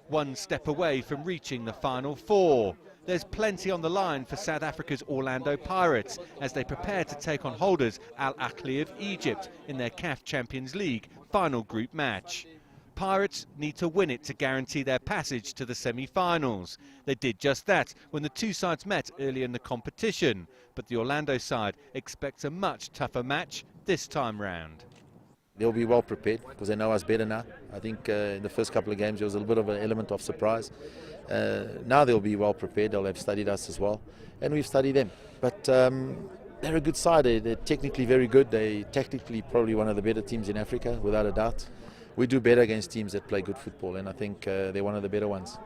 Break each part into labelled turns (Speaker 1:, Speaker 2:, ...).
Speaker 1: One step away from reaching the final four. There's plenty on the line for South Africa's Orlando Pirates as they prepare to take on holders Ahly of Egypt in their CAF Champions League final group match. Pirates need to win it to guarantee their passage to the semi-finals. They did just that when the two sides met early in the competition, but the Orlando side expects a much tougher match this time round.
Speaker 2: They'll be well prepared because they know us better now. I think in the first couple of games there was a little bit of an element of surprise. Now they'll be well prepared, they'll have studied us as well, and we've studied them. But they're a good side, they're technically very good, they're tactically probably one of the better teams in Africa, without a doubt. We do better against teams that play good football, and I think they're one of the better ones.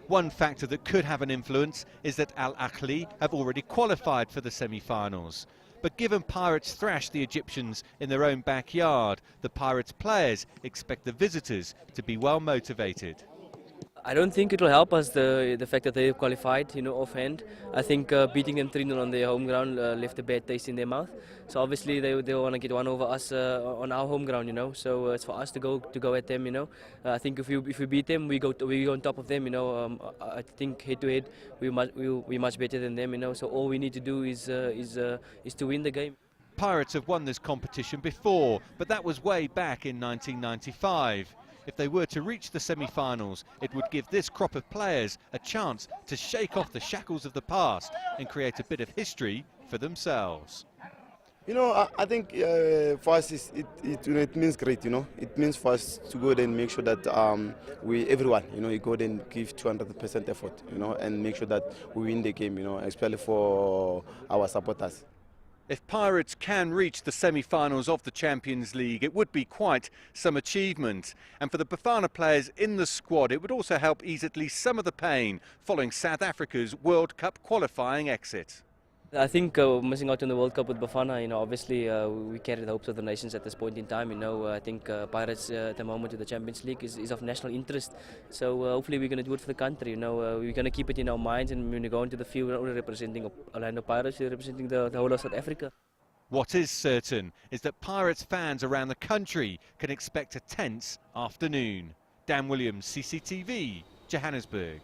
Speaker 1: One factor that could have an influence is that Ahly have already qualified for the semi-finals. But given Pirates thrashed the Egyptians in their own backyard, the Pirates players expect the visitors to be well motivated.
Speaker 3: I don't think it will help us the fact that they qualified, offhand. I think beating them 3-0 on their home ground left a bad taste in their mouth. So obviously they want to get one over us on our home ground, So it's for us to go at them, I think if we beat them, we go on top of them, I think head to head we're much better than them, So all we need to do is to win the game.
Speaker 1: Pirates have won this competition before, but that was way back in 1995. If they were to reach the semi-finals, it would give this crop of players a chance to shake off the shackles of the past and create a bit of history for themselves.
Speaker 4: I think for us it means great, It means for us to go there and make sure that everyone, you go there and give 200% effort, and make sure that we win the game, especially for our supporters.
Speaker 1: If Pirates can reach the semi-finals of the Champions League, it would be quite some achievement. And for the Bafana players in the squad, it would also help ease at least some of the pain following South Africa's World Cup qualifying exit.
Speaker 3: I think missing out on the World Cup with Bafana, obviously we carry the hopes of the nations at this point in time. I think Pirates at the moment with the Champions League is of national interest. So hopefully we're going to do it for the country. We're going to keep it in our minds, and when we go into the field, we're not only representing Orlando Pirates, we're representing the whole of South Africa.
Speaker 1: What is certain is that Pirates fans around the country can expect a tense afternoon. Dan Williams, CCTV, Johannesburg.